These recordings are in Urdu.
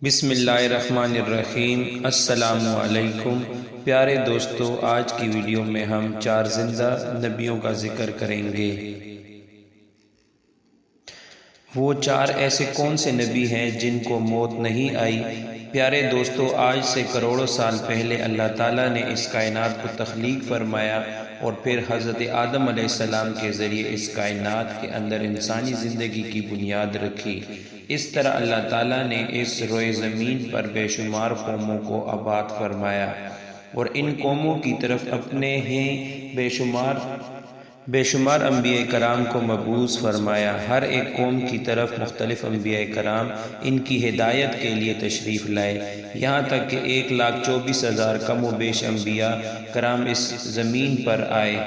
بسم اللہ الرحمن الرحیم۔ السلام علیکم پیارے دوستو، آج کی ویڈیو میں ہم 4 زندہ نبیوں کا ذکر کریں گے۔ وہ 4 ایسے کون سے نبی ہیں جن کو موت نہیں آئی؟ پیارے دوستو، آج سے کروڑوں سال پہلے اللہ تعالیٰ نے اس کائنات کو تخلیق فرمایا اور پھر حضرت آدم علیہ السلام کے ذریعے اس کائنات کے اندر انسانی زندگی کی بنیاد رکھی۔ اس طرح اللہ تعالیٰ نے اس روئے زمین پر بے شمار قوموں کو آباد فرمایا اور ان قوموں کی طرف اپنے ہی بے شمار انبیاء کرام کو مبعوث فرمایا۔ ہر ایک قوم کی طرف مختلف انبیاء کرام ان کی ہدایت کے لیے تشریف لائے، یہاں تک کہ 1,24,000 کم و بیش انبیاء کرام اس زمین پر آئے۔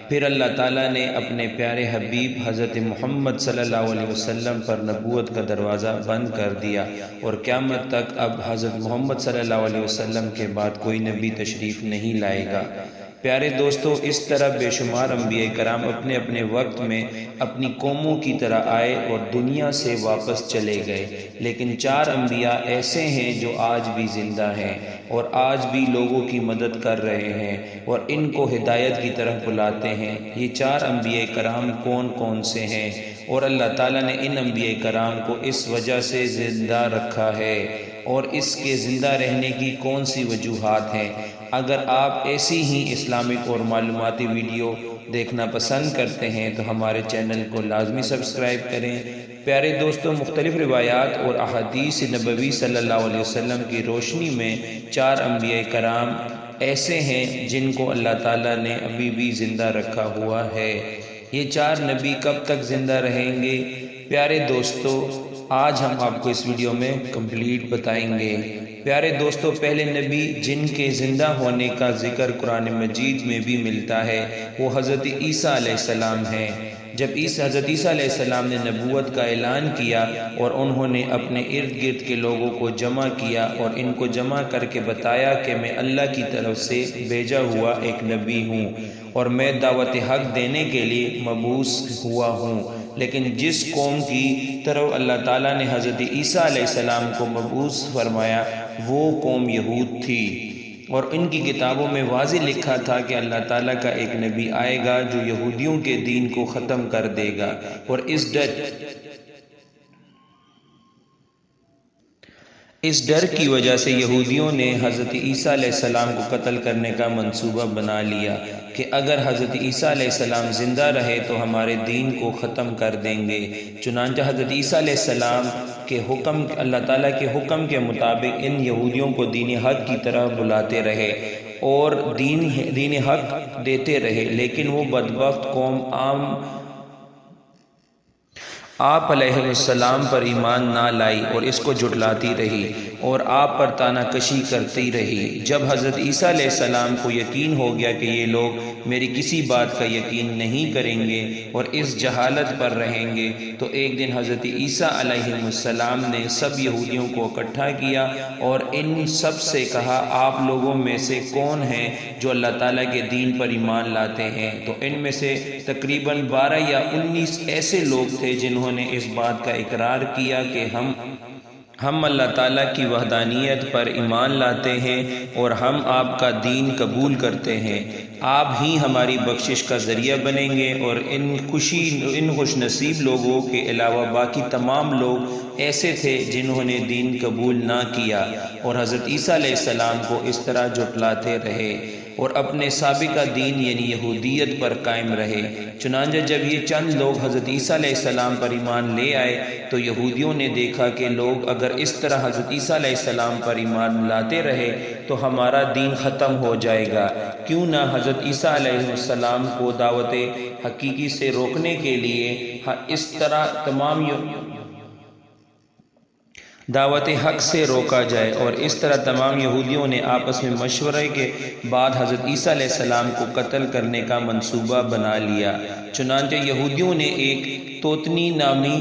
پھر اللہ تعالیٰ نے اپنے پیارے حبیب حضرت محمد صلی اللہ علیہ وسلم پر نبوت کا دروازہ بند کر دیا اور قیامت تک اب حضرت محمد صلی اللہ علیہ وسلم کے بعد کوئی نبی تشریف نہیں لائے گا۔ پیارے دوستو، اس طرح بے شمار انبیاء کرام اپنے اپنے وقت میں اپنی قوموں کی طرح آئے اور دنیا سے واپس چلے گئے، لیکن 4 انبیاء ایسے ہیں جو آج بھی زندہ ہیں اور آج بھی لوگوں کی مدد کر رہے ہیں اور ان کو ہدایت کی طرف بلاتے ہیں۔ یہ 4 انبیاء کرام کون کون سے ہیں اور اللہ تعالیٰ نے ان انبیاء کرام کو اس وجہ سے زندہ رکھا ہے اور اس کے زندہ رہنے کی کون سی وجوہات ہیں؟ اگر آپ ایسی ہی اسلامک اور معلوماتی ویڈیو دیکھنا پسند کرتے ہیں تو ہمارے چینل کو لازمی سبسکرائب کریں۔ پیارے دوستوں، مختلف روایات اور احادیث نبوی صلی اللہ علیہ وسلم کی روشنی میں 4 انبیاء کرام ایسے ہیں جن کو اللہ تعالیٰ نے ابھی بھی زندہ رکھا ہوا ہے۔ یہ 4 نبی کب تک زندہ رہیں گے؟ پیارے دوستو، آج ہم آپ کو اس ویڈیو میں کمپلیٹ بتائیں گے۔ پیارے دوستو، پہلے نبی جن کے زندہ ہونے کا ذکر قرآن مجید میں بھی ملتا ہے وہ حضرت عیسیٰ علیہ السلام ہیں۔ جب حضرت عیسیٰ علیہ السلام نے نبوت کا اعلان کیا اور انہوں نے اپنے ارد گرد کے لوگوں کو جمع کیا اور ان کو جمع کر کے بتایا کہ میں اللہ کی طرف سے بھیجا ہوا ایک نبی ہوں اور میں دعوت حق دینے کے لیے مبعوث ہوا ہوں، لیکن جس قوم کی طرف اللہ تعالیٰ نے حضرت عیسیٰ علیہ السلام کو مبعوث فرمایا وہ قوم یہود تھی، اور ان کی کتابوں میں واضح لکھا تھا کہ اللہ تعالیٰ کا ایک نبی آئے گا جو یہودیوں کے دین کو ختم کر دے گا، اور اس ڈر کی وجہ سے یہودیوں نے حضرت عیسیٰ علیہ السلام کو قتل کرنے کا منصوبہ بنا لیا کہ اگر حضرت عیسیٰ علیہ السلام زندہ رہے تو ہمارے دین کو ختم کر دیں گے۔ چنانچہ حضرت عیسیٰ علیہ السلام کے حکم، اللہ تعالیٰ کے حکم کے مطابق ان یہودیوں کو دین حق کی طرف بلاتے رہے اور دین حق دیتے رہے، لیکن وہ بدبخت قوم آپ علیہ السلام پر ایمان نہ لائی اور اس کو جھٹلاتی رہی اور آپ پر طعنہ کشی کرتی رہی۔ جب حضرت عیسیٰ علیہ السلام کو یقین ہو گیا کہ یہ لوگ میری کسی بات کا یقین نہیں کریں گے اور اس جہالت پر رہیں گے، تو ایک دن حضرت عیسیٰ علیہ السلام نے سب یہودیوں کو اکٹھا کیا اور ان سب سے کہا، آپ لوگوں میں سے کون ہیں جو اللہ تعالیٰ کے دین پر ایمان لاتے ہیں؟ تو ان میں سے تقریباً 12 یا 19 ایسے لوگ تھے جنہوں نے اس بات کا اقرار کیا کہ ہم اللہ تعالیٰ کی وحدانیت پر ایمان لاتے ہیں اور ہم آپ کا دین قبول کرتے ہیں، آپ ہی ہماری بخشش کا ذریعہ بنیں گے۔ اور ان خوش نصیب لوگوں کے علاوہ باقی تمام لوگ ایسے تھے جنہوں نے دین قبول نہ کیا اور حضرت عیسیٰ علیہ السلام کو اس طرح جھٹلاتے رہے اور اپنے سابقہ دین یعنی یہودیت پر قائم رہے۔ چنانچہ جب یہ چند لوگ حضرت عیسیٰ علیہ السلام پر ایمان لے آئے تو یہودیوں نے دیکھا کہ لوگ اگر اس طرح حضرت عیسیٰ علیہ السلام پر ایمان لاتے رہے تو ہمارا دین ختم ہو جائے گا، کیوں نہ حضرت عیسیٰ علیہ السلام کو دعوت حقیقی سے روکنے کے لیے اس طرح دعوت حق سے روکا جائے۔ اور اس طرح تمام یہودیوں نے آپس میں مشورے کے بعد حضرت عیسیٰ علیہ السلام کو قتل کرنے کا منصوبہ بنا لیا۔ چنانچہ یہودیوں نے ایک توتنی نامی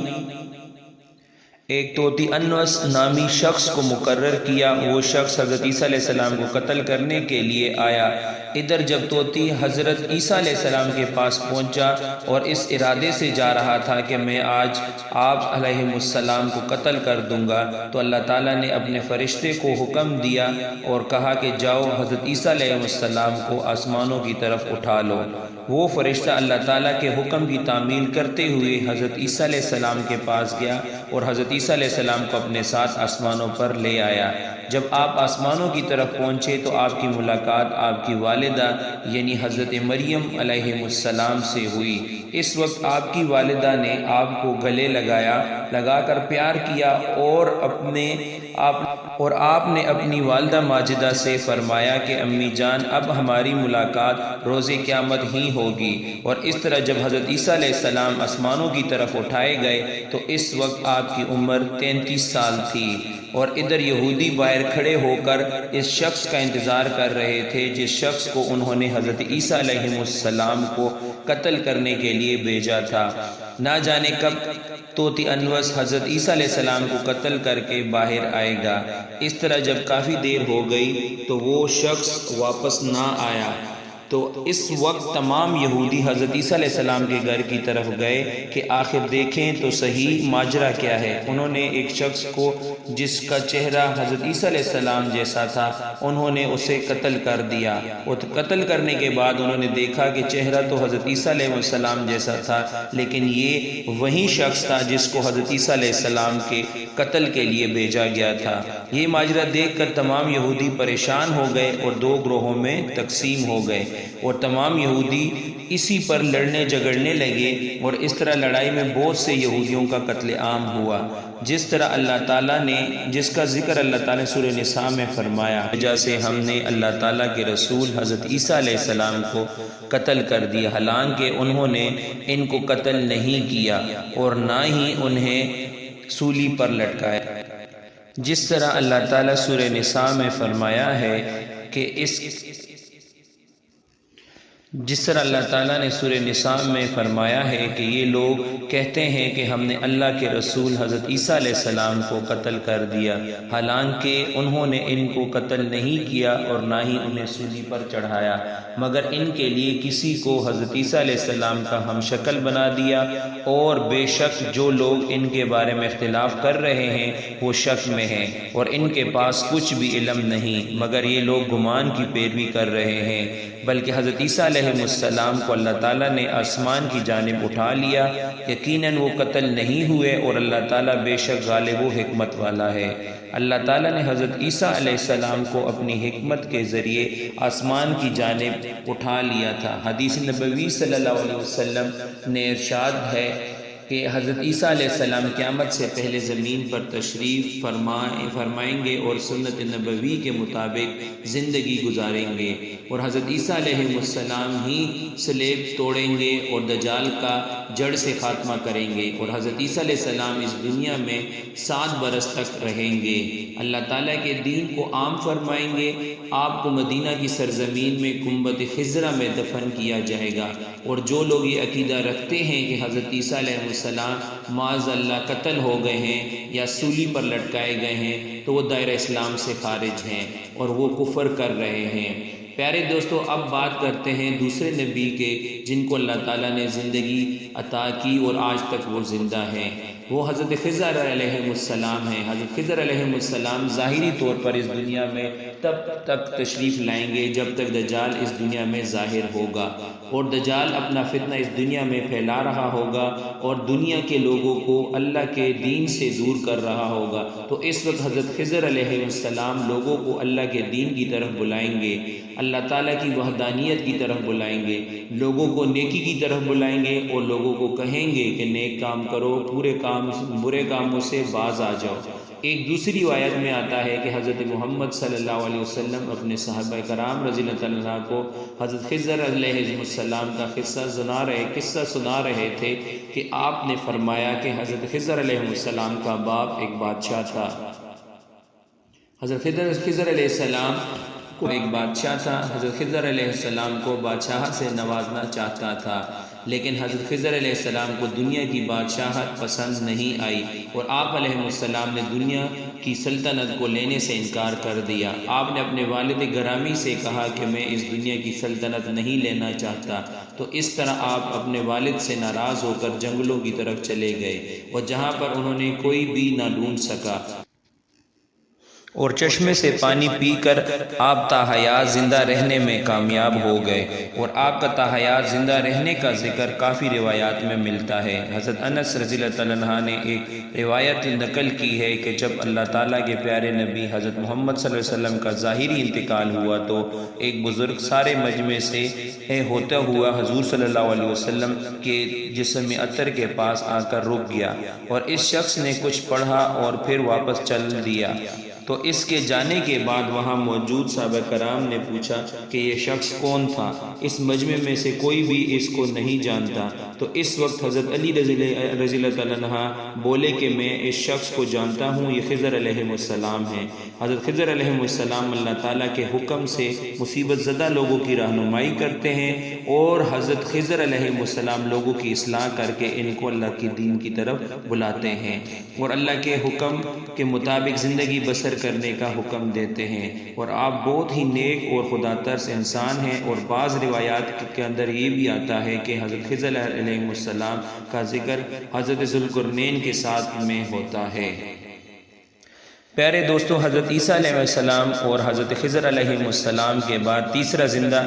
ایک طوطی انوس نامی شخص کو مقرر کیا، وہ شخص حضرت عیسیٰ علیہ السلام کو قتل کرنے کے لیے آیا۔ ادھر جب طوطی حضرت عیسیٰ علیہ السلام کے پاس پہنچا اور اس ارادے سے جا رہا تھا کہ میں آج آپ علیہ السلام کو قتل کر دوں گا، تو اللہ تعالیٰ نے اپنے فرشتے کو حکم دیا اور کہا کہ جاؤ حضرت عیسیٰ علیہ السلام کو آسمانوں کی طرف اٹھا لو۔ وہ فرشتہ اللہ تعالیٰ کے حکم کی تعمیل کرتے ہوئے حضرت عیسیٰ علیہ السلام کے پاس گیا اور حضرت عیسیٰ علیہ السلام کو اپنے ساتھ آسمانوں پر لے آیا۔ جب آپ آسمانوں کی طرف پہنچے تو آپ کی ملاقات آپ کی والدہ یعنی حضرت مریم علیہ السلام سے ہوئی۔ اس وقت آپ کی والدہ نے آپ کو گلے لگا کر پیار کیا اور آپ نے اپنی والدہ ماجدہ سے فرمایا کہ امی جان اب ہماری ملاقات روز قیامت ہی ہوگی۔ اور اس طرح جب حضرت عیسیٰ علیہ السلام آسمانوں کی طرف اٹھائے گئے تو اس وقت آپ کی عمر 33 سال تھی، اور ادھر یہودی باہر کھڑے ہو کر اس شخص کا انتظار کر رہے تھے جس شخص کو انہوں نے حضرت عیسیٰ علیہ السلام کو قتل کرنے کے لیے بھیجا تھا۔ نہ جانے کب طوطی انوس حضرت عیسیٰ علیہ السلام کو قتل کر کے باہر آئے گا۔ اس طرح جب کافی دیر ہو گئی تو وہ شخص واپس نہ آیا، تو اس وقت تمام یہودی حضرت عیسیٰ علیہ السلام کے گھر کی طرف گئے کہ آخر دیکھیں تو صحیح ماجرا کیا ہے۔ انہوں نے ایک شخص کو جس کا چہرہ حضرت عیسیٰ علیہ السلام جیسا تھا انہوں نے اسے قتل کر دیا، اور قتل کرنے کے بعد انہوں نے دیکھا کہ چہرہ تو حضرت عیسیٰ علیہ السلام جیسا تھا، لیکن یہ وہی شخص تھا جس کو حضرت عیسیٰ علیہ السلام کے قتل کے لیے بھیجا گیا تھا۔ یہ ماجرا دیکھ کر تمام یہودی پریشان ہو گئے اور دو گروہوں میں تقسیم ہو گئے، اور تمام یہودی اسی پر لڑنے جھگڑنے لگے، اور اس طرح لڑائی میں بہت سے یہودیوں کا قتل عام ہوا، جس طرح اللہ تعالیٰ نے جس کا ذکر اللہ تعالیٰ نے سورہ نساء میں فرمایا، وجہ سے ہم نے اللہ تعالیٰ کے رسول حضرت عیسیٰ علیہ السلام کو قتل کر دیا، حالانکہ انہوں نے ان کو قتل نہیں کیا اور نہ ہی انہیں سولی پر لٹکایا۔ جس طرح اللہ تعالیٰ سورہ نساء میں فرمایا ہے کہ جس طرح اللہ تعالیٰ نے سورہ نساء میں فرمایا ہے کہ یہ لوگ کہتے ہیں کہ ہم نے اللہ کے رسول حضرت عیسیٰ علیہ السلام کو قتل کر دیا، حالانکہ انہوں نے ان کو قتل نہیں کیا اور نہ ہی انہیں سولی پر چڑھایا، مگر ان کے لیے کسی کو حضرت عیسیٰ علیہ السلام کا ہم شکل بنا دیا، اور بے شک جو لوگ ان کے بارے میں اختلاف کر رہے ہیں وہ شک میں ہیں، اور ان کے پاس کچھ بھی علم نہیں، مگر یہ لوگ گمان کی پیروی کر رہے ہیں۔ بلکہ حضرت عیسیٰ علیہ السلام کو اللہ تعالیٰ نے آسمان کی جانب اٹھا لیا، یقیناً وہ قتل نہیں ہوئے، اور اللہ تعالیٰ بے شک غالب و حکمت والا ہے۔ اللہ تعالیٰ نے حضرت عیسیٰ علیہ السلام کو اپنی حکمت کے ذریعے آسمان کی جانب اٹھا لیا تھا۔ حدیث نبوی صلی اللہ علیہ وسلم نے ارشاد ہے کہ حضرت عیسیٰ علیہ السلام قیامت سے پہلے زمین پر تشریف فرمائیں گے اور سنت نبوی کے مطابق زندگی گزاریں گے، اور حضرت عیسیٰ علیہ السلام ہی صلیب توڑیں گے اور دجال کا جڑ سے خاتمہ کریں گے، اور حضرت عیسیٰ علیہ السلام اس دنیا میں 7 برس تک رہیں گے، اللہ تعالیٰ کے دین کو عام فرمائیں گے۔ آپ کو مدینہ کی سرزمین میں گنبد خضرا میں دفن کیا جائے گا، اور جو لوگ یہ عقیدہ رکھتے ہیں کہ حضرت عیسیٰ علیہ السلام معاذ اللہ قتل ہو گئے ہیں یا سولی پر لٹکائے گئے ہیں تو وہ دائرہ اسلام سے خارج ہیں اور وہ کفر کر رہے ہیں۔ پیارے دوستو، اب بات کرتے ہیں دوسرے نبی کے جن کو اللہ تعالیٰ نے زندگی عطا کی اور آج تک وہ زندہ ہیں، وہ حضرت خضر علیہ السلام ہیں۔ حضرت خضر علیہ السلام ظاہری طور پر اس دنیا میں تب تک تشریف لائیں گے جب تک دجال اس دنیا میں ظاہر ہوگا، اور دجال اپنا فتنہ اس دنیا میں پھیلا رہا ہوگا اور دنیا کے لوگوں کو اللہ کے دین سے دور کر رہا ہوگا۔ تو اس وقت حضرت خضر علیہ السلام لوگوں کو اللہ کے دین کی طرف بلائیں گے، اللہ تعالیٰ کی وحدانیت کی طرف بلائیں گے، لوگوں کو نیکی کی طرف بلائیں گے، اور لوگوں کو کہیں گے کہ نیک کام کرو، برے کاموں سے باز آ جاؤ۔ ایک دوسری روایت میں آتا ہے کہ حضرت محمد صلی اللہ علیہ وسلم اپنے صحابہ کرام رضی اللہ عنہ کو حضرت خضر علیہ السلام کا قصہ سنا رہے تھے کہ آپ نے فرمایا کہ حضرت خضر علیہ السلام کا باپ ایک بادشاہ تھا۔ حضرت خضر علیہ السلام کو ایک بادشاہ تھا، حضرت خضر علیہ السلام کو بادشاہ سے نوازنا چاہتا تھا، لیکن حضرت خضر علیہ السلام کو دنیا کی بادشاہت پسند نہیں آئی اور آپ علیہ السلام نے دنیا کی سلطنت کو لینے سے انکار کر دیا۔ آپ نے اپنے والد گرامی سے کہا کہ میں اس دنیا کی سلطنت نہیں لینا چاہتا، تو اس طرح آپ اپنے والد سے ناراض ہو کر جنگلوں کی طرف چلے گئے اور جہاں پر انہوں نے کوئی بھی نہ ڈھونڈ سکا اور چشمے سے پانی پی کر آپ تاحیات زندہ رہنے میں کامیاب ہو گئے، اور آپ کا تاحیات زندہ رہنے کا ذکر کافی روایات میں ملتا ہے۔ حضرت انس رضی اللہ عنہ نے ایک روایت نقل کی ہے کہ جب اللہ تعالیٰ کے پیارے نبی حضرت محمد صلی اللہ علیہ وسلم کا ظاہری انتقال ہوا تو ایک بزرگ سارے مجمع سے ہوتا ہوا حضور صلی اللہ علیہ وسلم کے جسم عطر کے پاس آ کر رک گیا، اور اس شخص نے کچھ پڑھا اور پھر واپس چل دیا۔ تو اس کے جانے کے بعد وہاں موجود صحابہ کرام نے پوچھا کہ یہ شخص کون تھا؟ اس مجمع میں سے کوئی بھی اس کو نہیں جانتا۔ تو اس وقت حضرت علی رضی اللہ عنہ بولے کہ میں اس شخص کو جانتا ہوں، یہ خضر علیہ السلام ہیں۔ حضرت خضر علیہ السلام اللہ تعالیٰ کے حکم سے مصیبت زدہ لوگوں کی رہنمائی کرتے ہیں، اور حضرت خضر علیہ السلام لوگوں کی اصلاح کر کے ان کو اللہ کی دین کی طرف بلاتے ہیں اور اللہ کے حکم کے مطابق زندگی بسر کرنے کا حکم دیتے ہیں، اور آپ بہت ہی نیک اور خدا ترس انسان ہیں۔ اور بعض روایات کے اندر یہ بھی آتا ہے کہ حضرت خضر علیہ السلام کا ذکر حضرت ذوالقرنین کے ساتھ میں ہوتا ہے۔ پیارے دوستو، حضرت عیسیٰ علیہ السلام اور حضرت خضر علیہ السلام کے بعد تیسرا زندہ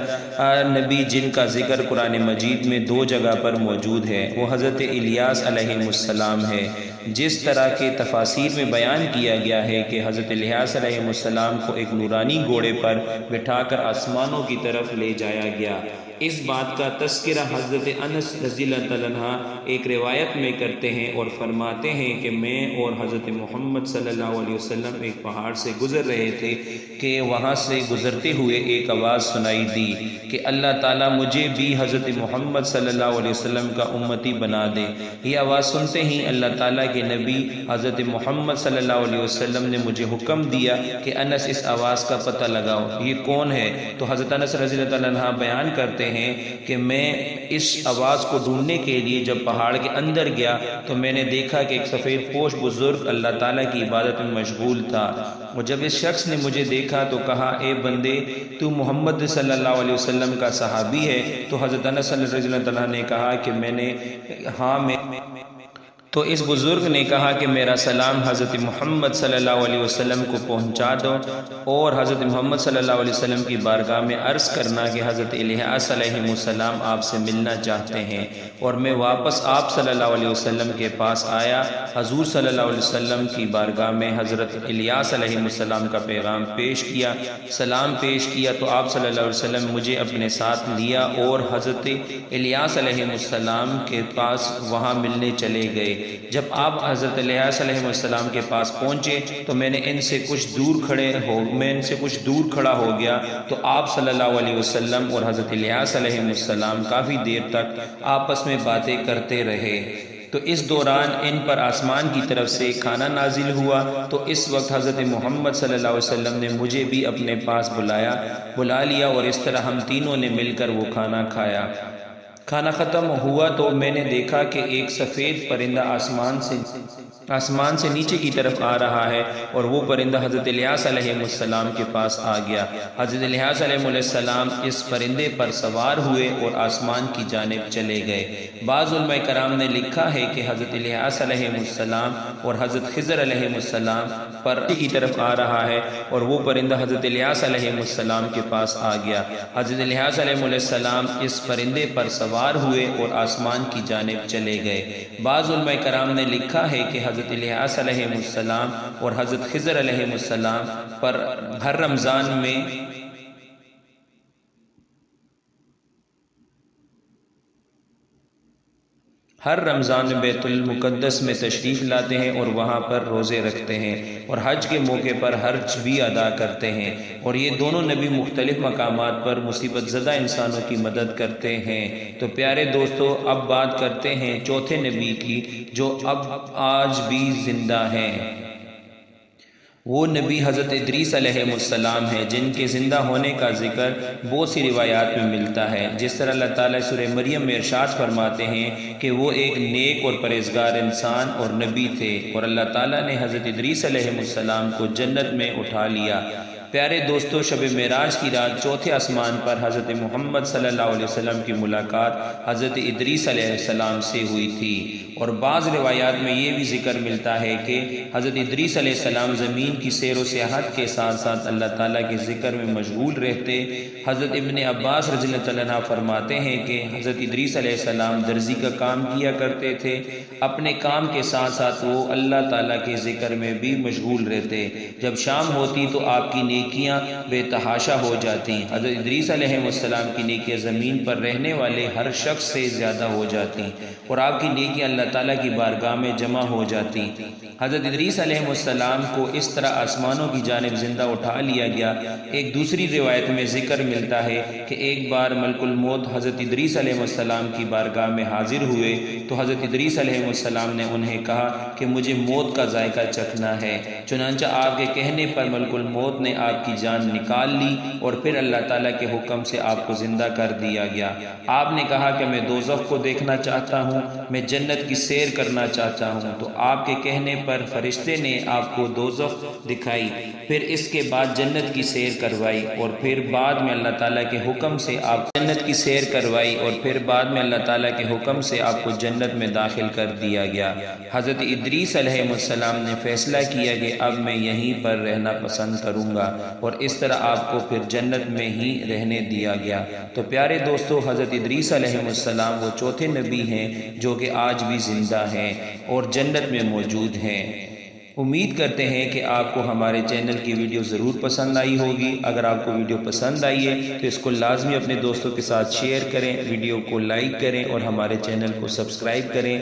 نبی جن کا ذکر قرآن مجید میں 2 جگہ پر موجود ہے وہ حضرت الیاس علیہ السلام ہے۔ جس طرح کے تفاسیر میں بیان کیا گیا ہے کہ حضرت الیاس علیہ السلام کو ایک نورانی گھوڑے پر بٹھا کر آسمانوں کی طرف لے جایا گیا۔ اس بات کا تذکرہ حضرت انس رضی اللہ عنہ ایک روایت میں کرتے ہیں اور فرماتے ہیں کہ میں اور حضرت محمد صلی اللہ علیہ وسلم ایک پہاڑ سے گزر رہے تھے کہ وہاں سے گزرتے ہوئے ایک آواز سنائی دی کہ اللہ تعالیٰ مجھے بھی حضرت محمد صلی اللہ علیہ وسلم کا امتی بنا دے۔ یہ آواز سنتے ہی اللہ تعالیٰ کے نبی حضرت محمد صلی اللہ علیہ وسلم نے مجھے حکم دیا کہ انس اس آواز کا پتہ لگاؤ، یہ کون ہے؟ تو حضرت انس رضی اللہ عنہ بیان کرتے ہیں کہ میں اس آواز کو ڈھونڈنے کے لیے جب پہاڑ کے اندر گیا تو میں نے دیکھا کہ ایک سفید پوش بزرگ اللہ تعالیٰ کی عبادت میں مشغول تھا، اور جب اس شخص نے مجھے دیکھا تو کہا اے بندے تو محمد صلی اللہ علیہ وسلم کا صحابی ہے؟ تو حضرت انس رضی اللہ عنہ نے کہا کہ میں تو اس بزرگ نے کہا کہ میرا سلام حضرت محمد صلی اللہ علیہ وسلم کو پہنچا دو، اور حضرت محمد صلی اللہ علیہ وسلم کی بارگاہ میں عرض کرنا کہ حضرت الیاس علیہ السلام آپ سے ملنا چاہتے ہیں۔ اور میں واپس آپ صلی اللہ علیہ وسلم کے پاس آیا، حضور صلی اللہ علیہ وسلم کی بارگاہ میں حضرت الیاس علیہ السلام کا پیغام پیش کیا، سلام پیش کیا، تو آپ صلی اللہ علیہ وسلم مجھے اپنے ساتھ لیا اور حضرت الیاس علیہ السلام کے پاس وہاں ملنے چلے گئے۔ جب آپ حضرت الیاس علیہ السلام کے پاس پہنچے تو میں ان سے کچھ دور کھڑا ہو گیا، تو آپ صلی اللہ علیہ وسلم اور حضرت الیاس علیہ السلام کافی دیر تک آپس میں باتیں کرتے رہے۔ تو اس دوران ان پر آسمان کی طرف سے کھانا نازل ہوا، تو اس وقت حضرت محمد صلی اللہ علیہ وسلم نے مجھے بھی اپنے پاس بلا لیا، اور اس طرح ہم تینوں نے مل کر وہ کھانا کھایا۔ کھانا ختم ہوا تو میں نے دیکھا کہ ایک سفید پرندہ آسمان سے نیچے کی طرف آ رہا ہے، اور وہ پرندہ حضرت الیاس علیہ السلام کے پاس آ گیا۔ حضرت الیاس علیہ السلام اس پرندے پر سوار ہوئے اور آسمان کی جانب چلے گئے۔ بعض علماء کرام نے لکھا ہے کہ حضرت الیاس علیہ السلام اور حضرت خضر علیہ السلام پر کی طرف آ رہا ہے، اور وہ پرندہ حضرت الیاس علیہ السلام کے پاس آ گیا۔ حضرت الیاس علیہ السلام اس پرندے پر سوار ہوئے اور آسمان کی جانب چلے گئے۔ بعض علماء کرام نے لکھا ہے کہ حضرت الیاس علیہ السلام اور حضرت خضر علیہ السلام پر ہر رمضان میں بیت المقدس میں تشریف لاتے ہیں اور وہاں پر روزے رکھتے ہیں، اور حج کے موقع پر حج بھی ادا کرتے ہیں، اور یہ دونوں نبی مختلف مقامات پر مصیبت زدہ انسانوں کی مدد کرتے ہیں۔ تو پیارے دوستو، اب بات کرتے ہیں چوتھے نبی کی جو اب آج بھی زندہ ہیں۔ وہ نبی حضرت ادریس علیہ السلام ہے جن کے زندہ ہونے کا ذکر بہت سی روایات میں ملتا ہے، جس طرح اللہ تعالیٰ سورہ مریم میں ارشاد فرماتے ہیں کہ وہ ایک نیک اور پرہیزگار انسان اور نبی تھے، اور اللہ تعالیٰ نے حضرت ادریس علیہ السلام کو جنت میں اٹھا لیا۔ پیارے دوستو، شب معراج کی رات چوتھے آسمان پر حضرت محمد صلی اللہ علیہ وسلم کی ملاقات حضرت ادریس علیہ السلام سے ہوئی تھی، اور بعض روایات میں یہ بھی ذکر ملتا ہے کہ حضرت ادریس علیہ السلام زمین کی سیر و سیاحت کے ساتھ ساتھ اللہ تعالیٰ کے ذکر میں مشغول رہتے۔ حضرت ابن عباس رضی اللہ عنہ فرماتے ہیں کہ حضرت ادریس علیہ السلام درزی کا کام کیا کرتے تھے، اپنے کام کے ساتھ ساتھ وہ اللہ تعالیٰ کے ذکر میں بھی مشغول رہتے۔ جب شام ہوتی تو آپ کی نیکیاں بے تحاشا ہو جاتی۔ حضرت ادریس علیہ السلام کی نیکیاں زمین پر رہنے والے ہر شخص سے زیادہ ہو جاتی، اور آپ کی نیکیاں اللہ تعالیٰ کی بارگاہ میں جمع ہو جاتی۔ حضرت ادریس علیہ السلام کو اس طرح آسمانوں کی جانب زندہ اٹھا لیا گیا۔ ایک دوسری روایت میں ذکر ملتا ہے کہ ایک بار ملک الموت حضرت ادریس علیہ السلام کی بارگاہ میں حاضر ہوئے تو حضرت ادریس علیہ السلام نے انہیں کہا کہ مجھے موت کا ذائقہ چکھنا ہے، چنانچہ آپ کے کہنے پر ملک الموت نے آپ کی جان نکال لی، اور پھر اللہ تعالیٰ کے حکم سے آپ کو زندہ کر دیا گیا۔ آپ نے کہا کہ میں دوزخ کو دیکھنا چاہتا ہوں، میں جنت کی سیر کرنا چاہتا ہوں، تو آپ کے کہنے پر فرشتے نے آپ کو دوزخ دکھائی، پھر اس کے بعد جنت کی سیر کروائی، اور پھر بعد میں اللہ تعالیٰ کے حکم سے آپ جنت کی سیر کروائی، اور پھر بعد میں اللہ تعالیٰ کے حکم سے آپ کو جنت میں داخل کر دیا گیا۔ حضرت ادریس علیہ السلام نے فیصلہ کیا کہ اب میں یہیں پر رہنا پسند کروں گا، اور اس طرح آپ کو پھر جنت میں ہی رہنے دیا گیا۔ تو پیارے دوستو، حضرت ادریس علیہ السلام وہ چوتھے نبی ہیں جو کہ آج بھی زندہ ہیں اور جنت میں موجود ہیں۔ امید کرتے ہیں کہ آپ کو ہمارے چینل کی ویڈیو ضرور پسند آئی ہوگی۔ اگر آپ کو ویڈیو پسند آئی ہے تو اس کو لازمی اپنے دوستوں کے ساتھ شیئر کریں، ویڈیو کو لائک کریں اور ہمارے چینل کو سبسکرائب کریں۔